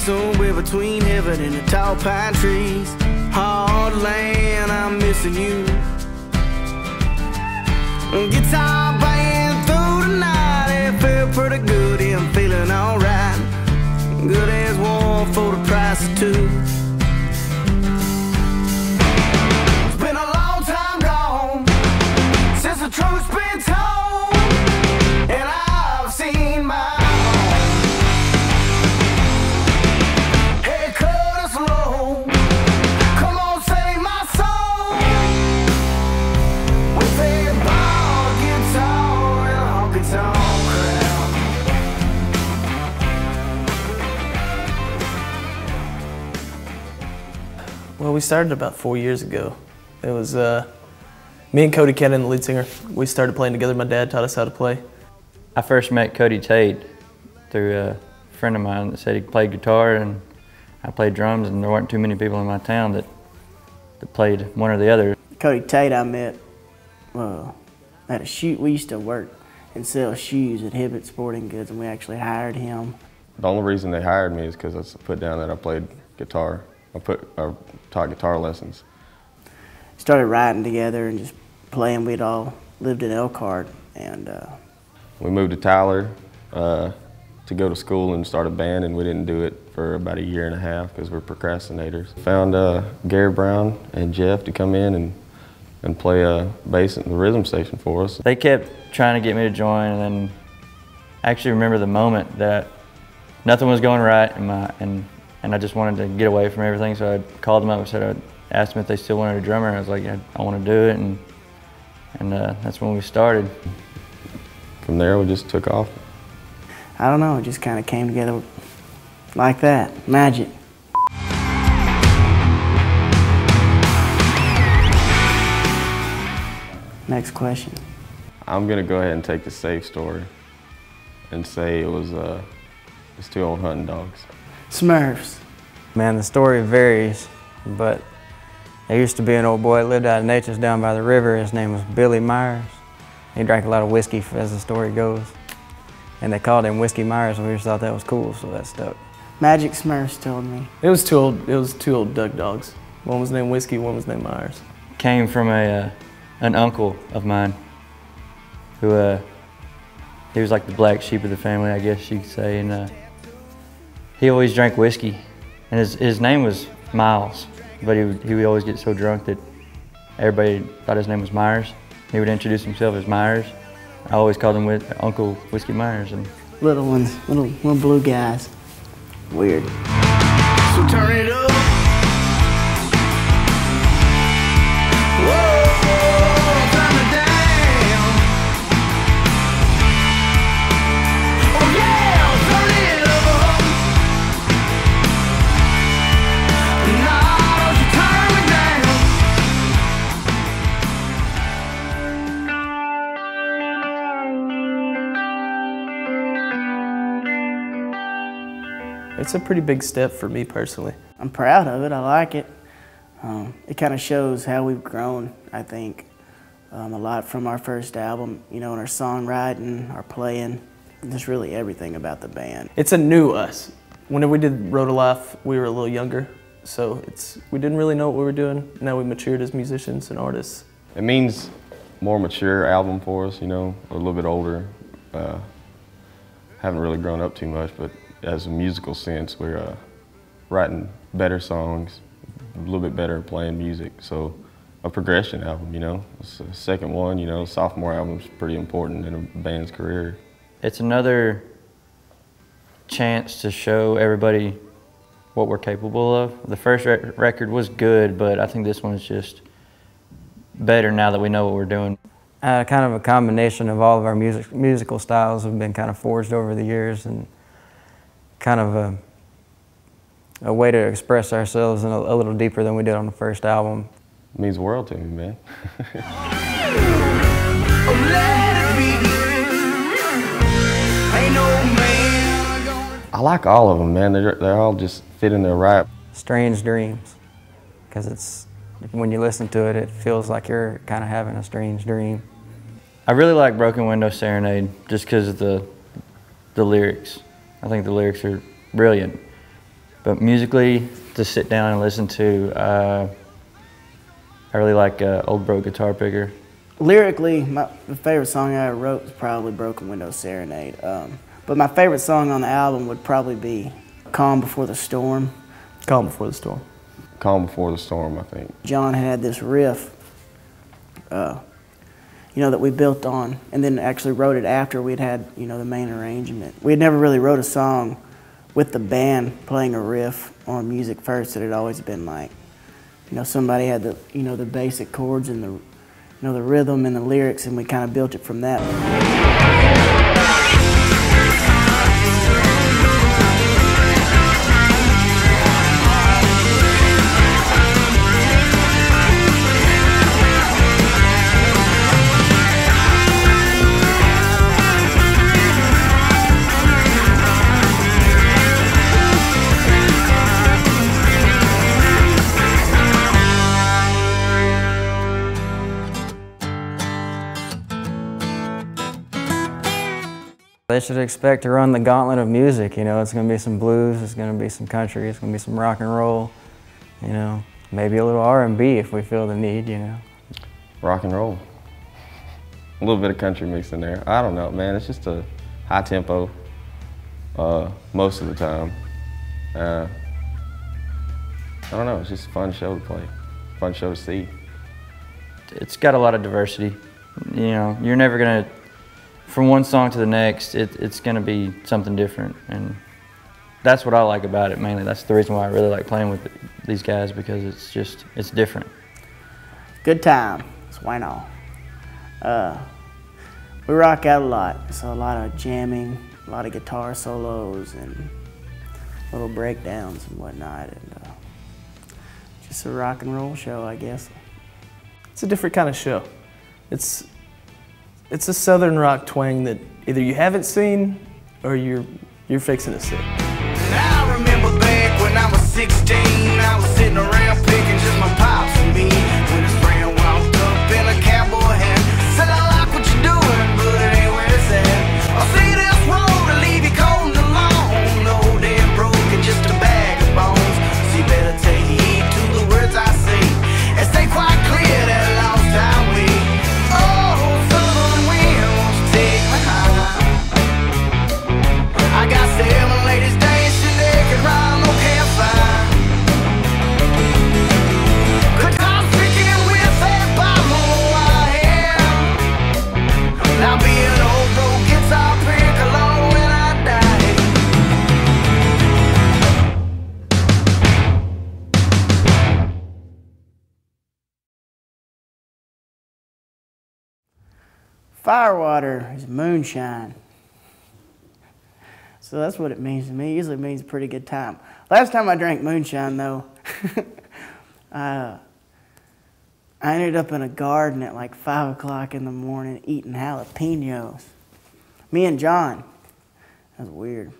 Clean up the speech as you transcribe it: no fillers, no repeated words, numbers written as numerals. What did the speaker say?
somewhere between heaven and the tall pine trees. Hard land, I'm missing you. Guitar playing through the night, it felt pretty good, yeah, I'm feeling alright. Good as one for the price of two. It's been a long time gone since the truth's been told, and I've seen my Well, we started about 4 years ago. It was me and Cody Cannon, the lead singer. We started playing together. My dad taught us how to play. I first met Cody Tate through a friend of mine that said he played guitar and I played drums, and there weren't too many people in my town that played one or the other. Cody Tate I met at a shoot. We used to work and sell shoes at Hibbett Sporting Goods, and we actually hired him. The only reason they hired me is because I put down that I played guitar. I taught guitar lessons. Started writing together and just playing. We'd all lived in Elkhart, and we moved to Tyler to go to school and start a band, and we didn't do it for about a year and a half because we're procrastinators. Found Gary Brown and Jeff to come in and play bass at the rhythm station for us. They kept trying to get me to join, and then I actually remember the moment that nothing was going right and I just wanted to get away from everything, so I called them up and I asked them if they still wanted a drummer. I was like, yeah, I want to do it, and that's when we started. From there, we just took off. I don't know, it just kind of came together like that, magic. Next question. I'm gonna go ahead and take the safe story and say it was it's two old hunting dogs. Smurfs. Man, the story varies, but there used to be an old boy that lived out in Natchez down by the river. His name was Billy Myers. He drank a lot of whiskey, as the story goes. And they called him Whiskey Myers, and we just thought that was cool, so that stuck. Magic Smurfs told me. It was two old Doug dogs. One was named Whiskey, one was named Myers. Came from an uncle of mine who he was like the black sheep of the family, I guess you could say, and he always drank whiskey, and his name was Miles, but he would always get so drunk that everybody thought his name was Myers. He would introduce himself as Myers. I always called him Uncle Whiskey Myers. And little ones, little blue guys. Weird. So turn it up. It's a pretty big step for me personally. I'm proud of it, I like it. It kind of shows how we've grown, I think. A lot from our first album, you know, in our songwriting, our playing, just really everything about the band. It's a new us. Whenever we did Road to Life, we were a little younger, so we didn't really know what we were doing. Now we matured as musicians and artists. It means more mature album for us, you know, a little bit older. Haven't really grown up too much, but as a musical sense, we're writing better songs, a little bit better at playing music. So a progression album, you know. It's the second one, you know, sophomore album's pretty important in a band's career. It's another chance to show everybody what we're capable of. The first record was good, but I think this one's just better now that we know what we're doing. Kind of a combination of all of our musical styles have been kind of forged over the years, and kind of a way to express ourselves in a little deeper than we did on the first album. It means the world to me, man. I like all of them, man. They're all just fit in there right. Strange Dreams, because when you listen to it, it feels like you're kind of having a strange dream. I really like Broken Window Serenade just because of the lyrics. I think the lyrics are brilliant, But musically, to sit down and listen to, I really like Old Broke Guitar Picker. Lyrically, the favorite song I ever wrote was probably Broken Window Serenade. But my favorite song on the album would probably be Calm Before the Storm. Calm Before the Storm. Calm Before the Storm, I think. John had this riff, you know, that we built on, and then actually wrote it after we'd had, you know, the main arrangement. We had never really wrote a song with the band playing a riff on music first. It had always been like, you know, somebody had the, you know, the basic chords and the, you know, the rhythm and the lyrics, and we kind of built it from that. They should expect to run the gauntlet of music, you know. It's going to be some blues, it's going to be some country, it's going to be some rock and roll, you know. Maybe a little R&B if we feel the need, you know. Rock and roll. A little bit of country mixed in there. I don't know, man. It's just a high tempo most of the time. I don't know, it's just a fun show to play, fun show to see. It's got a lot of diversity. You know, you're never going to, from one song to the next, it's going to be something different, and that's what I like about it mainly. That's the reason why I really like playing with these guys, because it's different. Good time. That's why not. We rock out a lot, so a lot of jamming, a lot of guitar solos, and little breakdowns and whatnot, and just a rock and roll show, I guess. It's a different kind of show. It's a southern rock twang that either you haven't seen or you're fixing to see. I remember back when I was 16, I was sitting around picking just my pops and me. When his friend walked up in a cowboy hat, said, I like what you're doing, but it ain't where it's at. I see this road to leave you cold and alone, no damn broken, just a bag of bones. So you better take heed to the words I say, and stay quite clear that lost highway. Oh, southern winds take me high. I got 7 ladies dancing naked round no campfire. Guitar picking with that bottle I am. Now be an old broke guitar pick along when I die. Firewater is moonshine. So that's what it means to me. Usually it means pretty good time. Last time I drank moonshine, though, I ended up in a garden at like 5 o'clock in the morning eating jalapenos. Me and John. That was weird.